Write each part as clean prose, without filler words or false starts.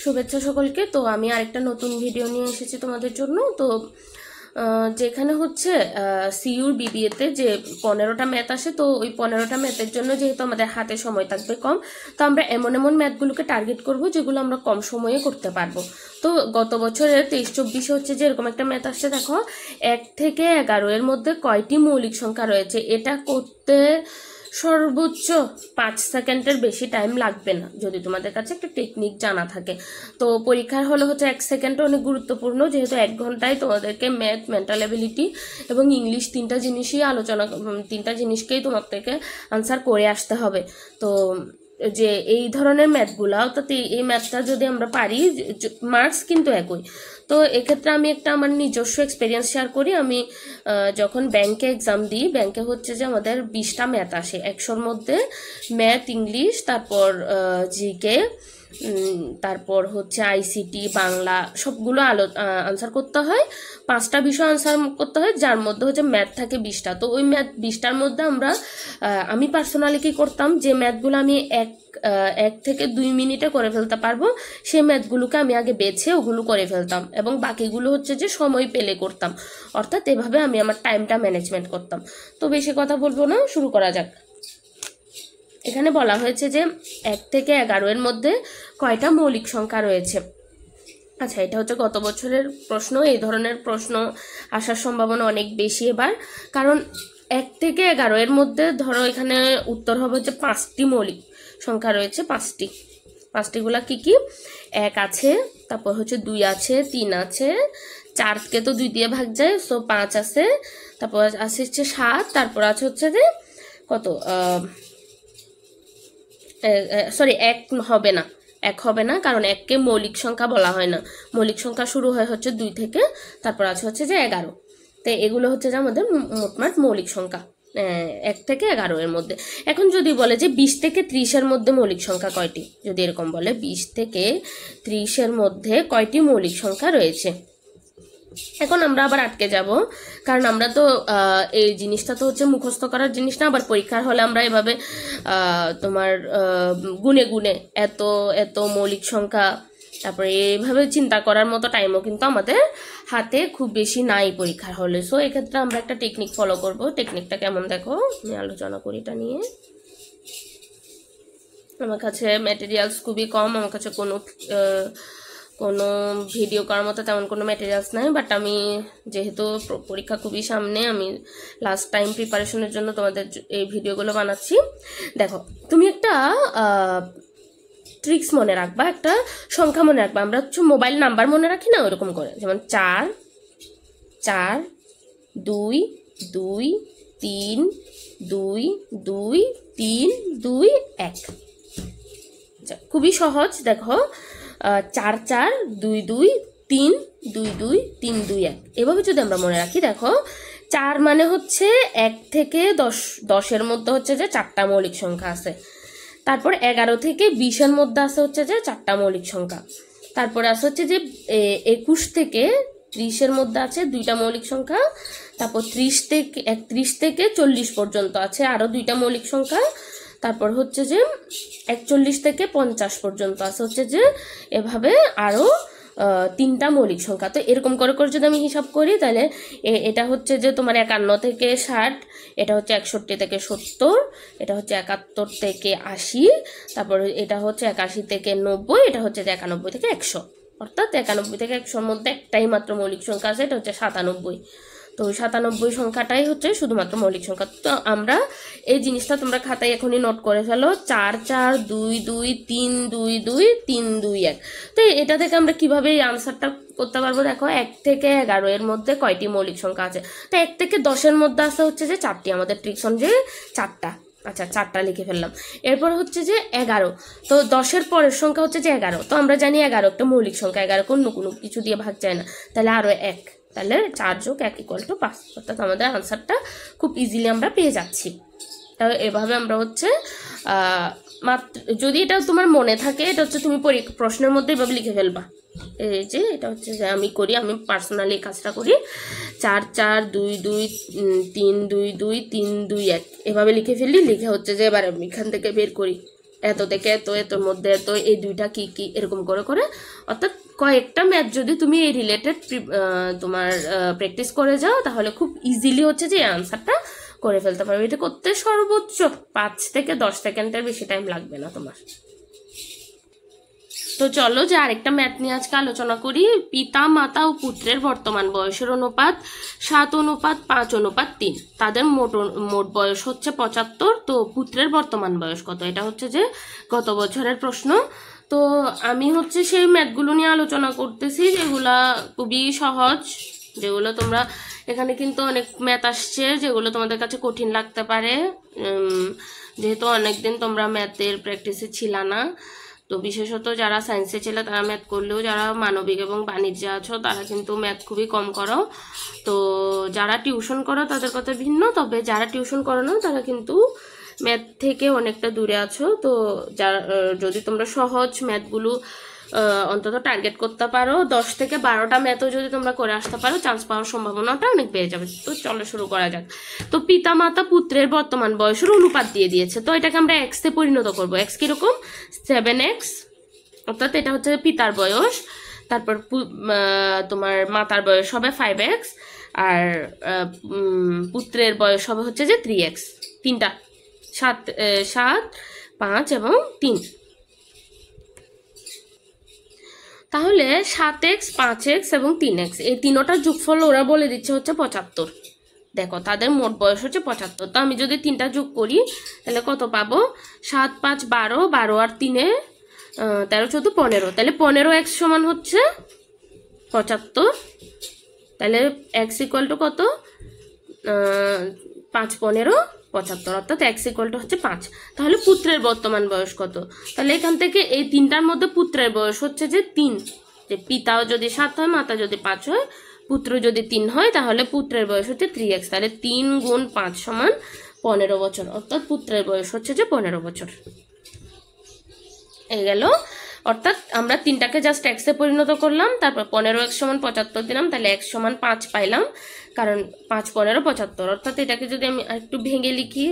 শুভেচ্ছা সকলকে। তো আমি আরেকটা নতুন ভিডিও নিয়ে এসেছি তোমাদের জন্য। তো যেখানে হচ্ছে সিইউর বিবিএতে যে 15টা ম্যাথ আসে, তো ওই 15টা ম্যাথের জন্য যেহেতু আমাদের হাতে সময় থাকবে কম, তো আমরা এমন এমন ম্যাথগুলোকে টার্গেট করব যেগুলো আমরা কম সময়ে করতে পারবো। তো গত বছরের 23-24 হচ্ছে যে এরকম একটা ম্যাথ আসছে, দেখো 1 থেকে 11 এর মধ্যে কয়টি মৌলিক সংখ্যা রয়েছে। এটা করতে সর্বোচ্চ 5 সেকেন্ডের বেশি টাইম লাগবে না, যদি তোমাদের কাছে একটা টেকনিক জানা থাকে। তো পরীক্ষার হলে হচ্ছে 1 সেকেন্ডটা অনেক গুরুত্বপূর্ণ, যেহেতু 1 ঘন্টায় তোমাদেরকে ম্যাথ, মেন্টাল এবিলিটি এবং ইংলিশ তিনটা জিনিসকেই তোমাদেরকে আনসার করে আসতে হবে। তো যে এই ধরনের ম্যাথগুলা, অর্থাৎ এই ম্যাথটা যদি আমরা পারি, মার্কস কিন্তু একই। তো এক্ষেত্রে আমি একটা আমার নিজস্ব এক্সপিরিয়েন্স শেয়ার করি। আমি যখন ব্যাংকে এক্সাম দিই, ব্যাংকে হচ্ছে যে আমাদের 20টা ম্যাথ আসে 100-র মধ্যে। ম্যাথ, ইংলিশ, তারপর জিকে, তারপর হচ্ছে আইসিটি, বাংলা, সবগুলো আনসার করতে হয়। 5টা বিষয় আনসার করতে হয়, যার মধ্যে হচ্ছে ম্যাথ থাকে 20টা। তো ওই ম্যাথ 20টার মধ্যে আমি পার্সোনালি কি করতাম, যে ম্যাথগুলো আমি 1 থেকে 2 মিনিটে করে ফেলতে পারবো, সেই ম্যাথগুলোকে আমি আগে বেছে ওগুলো করে ফেলতাম, এবং বাকিগুলো হচ্ছে যে সময় পেলে করতাম। অর্থাৎ এভাবে আমি আমার টাইমটা ম্যানেজমেন্ট করতাম। তো বেশি কথা বলবো না, শুরু করা যাক। এখানে বলা হয়েছে যে 1 থেকে 11 এর মধ্যে কয়টা মৌলিক সংখ্যা রয়েছে। আচ্ছা, এটা হচ্ছে গত বছরের প্রশ্ন। এই ধরনের প্রশ্ন আসার সম্ভাবনা অনেক বেশি এবার, কারণ 1 থেকে 11 এর মধ্যে ধরো এখানে উত্তর হবে হচ্ছে 5টি মৌলিক সংখ্যা রয়েছে। 5টিগুলা কি কি? 1 আছে, তারপর হচ্ছে 2 আছে, 3 আছে, 4কে তো 2 দিয়ে ভাগ যায়, সো 5 আছে, তারপর আছে হচ্ছে 7, তারপর আছে হচ্ছে যে কত, সরি 1 হবে না, 1 হবে না, কারণ 1কে মৌলিক সংখ্যা বলা হয় না। মৌলিক সংখ্যা শুরু হয় হচ্ছে 2 থেকে, তারপর আছে হচ্ছে যে 11। তো এগুলো হচ্ছে যে আমাদের মোটমাট মৌলিক সংখ্যা 1 থেকে 11 এর মধ্যে। এখন যদি বলে যে 20 থেকে 30 এর মধ্যে মৌলিক সংখ্যা কয়টি, যদি এরকম বলে 20 থেকে 30 এর মধ্যে কয়টি মৌলিক সংখ্যা রয়েছে, এখন আমরা আবার আটকে যাব, কারণ আমরা তো এই জিনিসটা তো হচ্ছে মুখস্থ করার জিনিস না। আবার পরীক্ষার হলে আমরা এভাবে তোমার গুনে গুনে এত এত মৌলিক সংখ্যা, তারপরে এইভাবে চিন্তা করার মতো টাইমও কিন্তু আমাদের হাতে খুব বেশি নাই পরীক্ষার হলে। সো এক্ষেত্রে আমরা একটা টেকনিক ফলো করব। টেকনিকটা কেমন দেখো, আমি আলোচনা করি এটা নিয়ে। আমার কাছে ম্যাটেরিয়ালস খুবই কম, আমার কাছে কোনো ভিডিও করার মতো তেমন কোনো ম্যাটেরিয়ালস নাই, বাট আমি যেহেতু পরীক্ষা খুবই সামনে, আমি লাস্ট টাইম প্রিপারেশনের জন্য তোমাদের এই ভিডিওগুলো বানাচ্ছি। দেখো, তুমি একটা ট্রিক্স মনে রাখবা, একটা সংখ্যা মনে রাখবা। আমরা হচ্ছে মোবাইল নাম্বার মনে রাখি না, ওরকম করে, যেমন 4 4 2 2 3 2 2 3 2 1। খুবই সহজ। দেখো, 4 4 2 2 3 2 2 3 2 1, এভাবে যদি আমরা মনে রাখি, দেখো 4 মানে হচ্ছে 1 থেকে 10 এর মধ্যে হচ্ছে যে 4টা মৌলিক সংখ্যা আছে। তারপর 11 থেকে 20 এর মধ্যে আছে হচ্ছে যে 4টা মৌলিক সংখ্যা। তারপরে আছে হচ্ছে যে 21 থেকে 30 এর মধ্যে আছে 2টা মৌলিক সংখ্যা। তারপর 31 থেকে 40 পর্যন্ত আছে আরো 2টা মৌলিক সংখ্যা। তারপর হচ্ছে যে 41 থেকে 50 পর্যন্ত আছে হচ্ছে যে এভাবে আরো 3টা মৌলিক সংখ্যা। তো এরকম করে করে যদি আমি হিসাব করি, তাহলে এটা হচ্ছে যে তোমার 51 থেকে 60, এটা হচ্ছে 61 থেকে 70, এটা হচ্ছে 71 থেকে 80, তারপর এটা হচ্ছে 81 থেকে 90, এটা হচ্ছে 91 থেকে 100। অর্থাৎ 91 থেকে 100-র মধ্যে একটাই মাত্র মৌলিক সংখ্যা আছে, এটা হচ্ছে 97। তো 97 সংখ্যাটাই হচ্ছে শুধুমাত্র মৌলিক সংখ্যা। তো আমরা এই জিনিসটা তোমরা খাতায় এখনই নোট করে ফেলো, 4 4 2 2 3 2 2 3 2 1। তো এটা থেকে আমরা কিভাবে এই আনসারটা করতে পারবো, দেখো 1 থেকে 11 এর মধ্যে কয়টি মৌলিক সংখ্যা আছে। তো 1 থেকে 10 এর মধ্যে আছে হচ্ছে যে 4টি, আমাদের ট্রিক্স অনুযায়ী 4টা। আচ্ছা, 4টা লিখে ফেললাম। এরপর হচ্ছে যে 11, তো 10-এর পরের সংখ্যা হচ্ছে যে 11। তো আমরা জানি 11 একটা মৌলিক সংখ্যা, 11 কোনো কিছু দিয়ে ভাগ যায় না, তাহলে আরো 1, তাহলে 4 যোগ 1 = 5। অর্থাৎ আমাদের আনসারটা খুব ইজিলি আমরা পেয়ে যাচ্ছি। তাহলে এভাবে আমরা হচ্ছে মাত্র, যদি এটা তোমার মনে থাকে, এটা হচ্ছে তুমি প্রশ্নের মধ্যে এভাবে লিখে ফেলবা। এই যে এটা হচ্ছে যে আমি পার্সোনালি কাজটা করি, 4 4 2 2 3 2 2 3 2 1 এভাবে লিখে ফেললি। লিখে হচ্ছে যে এবার আমি এখান থেকে বের করি এত থেকে এত, এতর মধ্যে এত, এই দুইটা কি কি, এরকম করে করে। অর্থাৎ কয়েকটা ম্যাথ যদি তুমি এই রিলেটেড তোমার প্র্যাকটিস করে যাও, তাহলে খুব ইজিলি হচ্ছে যে আনসারটা করে ফেলতে পারবে। এটা করতে সর্বোচ্চ 5 থেকে 10 সেকেন্ডের বেশি টাইম লাগবে না তোমার। তো চলো যে আরেকটা ম্যাথ নিয়ে আজকে আলোচনা করি। পিতা মাতা ও পুত্রের বর্তমান বয়সের অনুপাত 7:5:3। তাদের মোট বয়স হচ্ছে 75। তো পুত্রের বর্তমান বয়স কত? এটা হচ্ছে যে গত বছরের প্রশ্ন। তো আমি হচ্ছে সেই ম্যাথগুলো নিয়ে আলোচনা করতেছি, যেগুলা খুবই সহজ, যেগুলো তোমরা এখানে কিন্তু অনেক ম্যাথ আসছে যেগুলো তোমাদের কাছে কঠিন লাগতে পারে, যেহেতু অনেকদিন তোমরা ম্যাথের প্র্যাকটিসে ছিল না। তো বিশেষত যারা সায়েন্সে ছিল তারা ম্যাথ করলেও, যারা মানবিক এবং বাণিজ্যে আছো তারা কিন্তু ম্যাথ খুবই কম করো। তো যারা টিউশন করো তাদের কথা ভিন্ন, তবে যারা টিউশন করো না তারা কিন্তু ম্যাথ থেকে অনেকটা দূরে আছো। তো যদি তোমরা সহজ ম্যাথগুলো অন্তত টার্গেট করতে পারো, 10 থেকে 12টা ম্যাথও যদি তোমরা করে আসতে পারো, চান্স পাওয়ার সম্ভাবনাটা অনেক বেড়ে যাবে। তো চলো শুরু করা যাক। তো পিতা মাতা পুত্রের বর্তমান বয়সের অনুপাত দিয়ে দিয়েছে, তো এটাকে আমরা এক্স এ পরিণত করবো। এক্স কিরকম? 7x, অর্থাৎ এটা হচ্ছে পিতার বয়স। তারপর তোমার মাতার বয়স হবে 5x, আর পুত্রের বয়স হবে হচ্ছে যে 3x। তিনটা 7, 5 এবং 3। তাহলে 7x, 5x এবং 3x এই তিনোটার যোগফল ওরা বলে দিচ্ছে হচ্ছে 75। দেখো তাদের মোট বয়স হচ্ছে 75। তো আমি যদি 3টা যোগ করি তাহলে কত পাবো? 7, 5, 12, 12 আর 3 13, 14, 15। তাহলে 15x সমান হচ্ছে 75। তাহলে x ইকুয়াল টু কত? 5, 15, 75, অর্থাৎ x ইকুয়াল টু হচ্ছে 5। তাহলে পুত্রের বর্তমান বয়স কত? তাহলে এখান থেকে এই তিনটার মধ্যে পুত্রের বয়স হচ্ছে যে 3। যে পিতাও যদি 7 হয়, মাতা যদি 5 হয়, পুত্র যদি 3 হয়, তাহলে পুত্রের বয়স হচ্ছে 3x। তাহলে 3 গুণ 5 সমান 15 বছর, অর্থাৎ পুত্রের বয়স হচ্ছে যে 15 বছর। এই গেল। অর্থাৎ আমরা তিনটাকে জাস্ট এক্স এ পরিণত করলাম, তারপর 15x সমান 75 দিলাম, তাহলে x সমান 5 পাইলাম, কারণ 5, 15, 75। অর্থাৎ এটাকে যদি আমি একটু ভেঙে লিখি,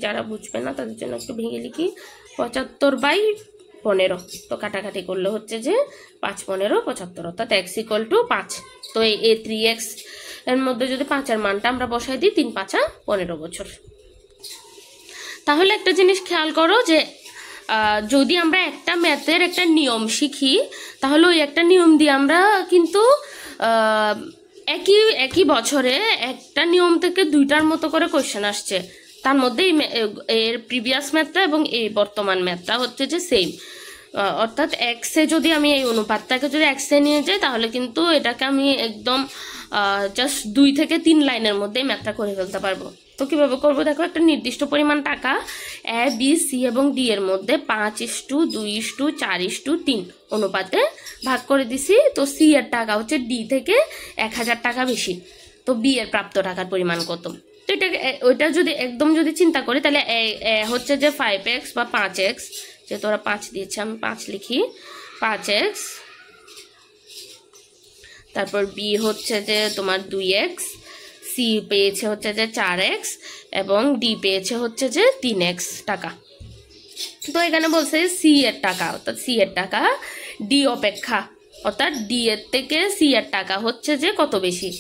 যারা বুঝবে না তাদের জন্য একটু ভেঙে লিখি, 75/15। তো কাটাকাটি করলে হচ্ছে যে 5, 15, 75, অর্থাৎ x ইকুয়াল টু 5। তো এই 3x এর মধ্যে যদি 5-এর মানটা আমরা বসাই দিই, 3, 5, 15 বছর। তাহলে একটা জিনিস খেয়াল করো যে যদি আমরা একটা ম্যাথের একটা নিয়ম শিখি, তাহলে ওই একটা নিয়ম দিয়ে আমরা কিন্তু একই বছরে একটা নিয়ম থেকে 2টার মতো করে কোয়েশ্চেন আসছে। তার মধ্যে এর প্রিভিয়াস ম্যাথটা এবং এই বর্তমান ম্যাথটা হচ্ছে যে সেম। অর্থাৎ এক্সে যদি আমি এই অনুপাতটাকে যদি এক্সে নিয়ে যাই, তাহলে কিন্তু এটাকে আমি একদম জাস্ট 2 থেকে 3 লাইনের মধ্যে ম্যাথটা করে ফেলতে পারবো। তো কিভাবে করবো দেখো, একটা নির্দিষ্ট পরিমাণ টাকা এ, বি, সি এবং ডি এর মধ্যে 5:2:4:3 অনুপাতে ভাগ করে দিছি। তো সি এর টাকা হচ্ছে ডি থেকে 1000 টাকা বেশি। তো বি এর প্রাপ্ত টাকার পরিমাণ কত? তো ওইটা যদি একদম যদি চিন্তা করি, তাহলে হচ্ছে যে 5x বা 5x, যেহেতু ওরা 5 দিয়েছে আমি 5 লিখি, 5x। তারপর বি হচ্ছে যে তোমার 2x, সি পেয়েছে হচ্ছে যে 4x এবং ডি পেয়েছে হচ্ছে যে 3x টাকা। তো এখানে বলছে সি এর টাকা, অর্থাৎ সি এর টাকা ডি অপেক্ষা, অর্থাৎ ডি এর থেকে সি এর টাকা হচ্ছে যে কত বেশি?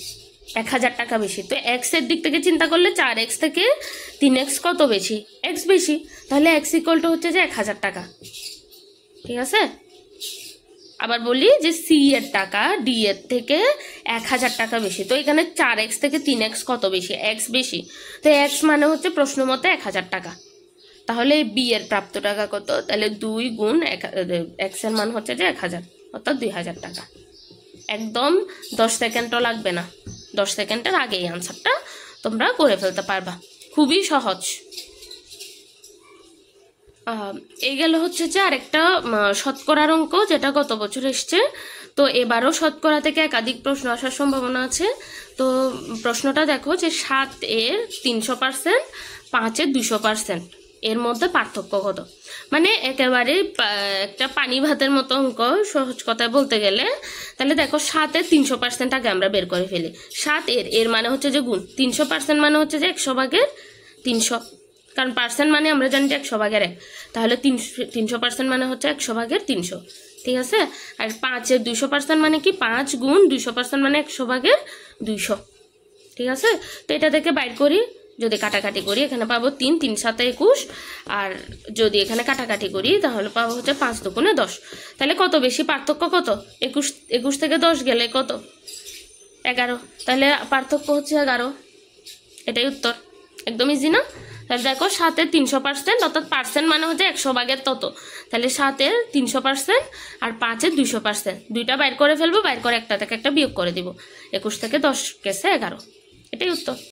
1000 টাকা বেশি। তো এক্স এর দিক থেকে চিন্তা করলে 4x থেকে 3x কত বেশি? এক্স বেশি। তাহলে এক্স ইকুয়াল টু হচ্ছে যে 1000 টাকা। ঠিক আছে, আবার বলি যে সি এর টাকা ডি এর থেকে 1000 টাকা বেশি। তো এখানে 4x থেকে 3x কত বেশি? এক্স বেশি। তো এক্স মানে হচ্ছে প্রশ্ন মতে 1000 টাকা। তাহলে বি এর প্রাপ্ত টাকা কত? তাহলে 2 গুণ এক্স এর মান হচ্ছে যে 1000, অর্থাৎ 2000 টাকা। একদম 10 সেকেন্ডও লাগবে না, 10 সেকেন্ডের আগে এই আনসারটা তোমরা করে ফেলতে পারবা, খুবই সহজ। এই গেল হচ্ছে যে আরেকটা শতকরার অঙ্ক, যেটা গত বছর এসছে। তো এবারও শতকরা থেকে একাধিক প্রশ্ন আসার সম্ভাবনা আছে। তো প্রশ্নটা দেখো যে 7 এর 300%, 5 এর 200%, এর মধ্যে পার্থক্য কত? মানে একেবারে একটা পানি ভাতের মতো অঙ্ক, সহজ কথায় বলতে গেলে। তাহলে দেখো 7 এর 300% আগে আমরা বের করে ফেলি। 7 এর মানে হচ্ছে যে গুণ, 300% মানে হচ্ছে যে 100 ভাগের 300, কারণ পার্সেন্ট মানে আমরা জানি যে 100/1, তাহলে 300% মানে হচ্ছে 100/300, ঠিক আছে। আর 5-এর 200% মানে কি 5 গুণ 200% মানে 100/200, ঠিক আছে। তো এটা থেকে বাইর করি, যদি কাটাকাটি করি এখানে পাবো 3, 3 7 21, আর যদি এখানে কাটাকাটি করি তাহলে পাবো হচ্ছে 5 দুগুণে 10। তাহলে কত বেশি পার্থক্য কত? 21 থেকে 10 গেলে কত? 11। তাহলে পার্থক্য হচ্ছে 11, এটাই উত্তর। একদম ইজি না? তাহলে দেখো 7-এর 300%, অর্থাৎ পার্সেন্ট মানে হচ্ছে 100/এর তত, তাহলে 7-এর 300% আর 5-এর 200%, দুইটা বাইর করে ফেলবো, বাইর করে একটা থেকে একটা বিয়োগ করে দিব। 21 থেকে 10 গেছে 11, এটাই উত্তর।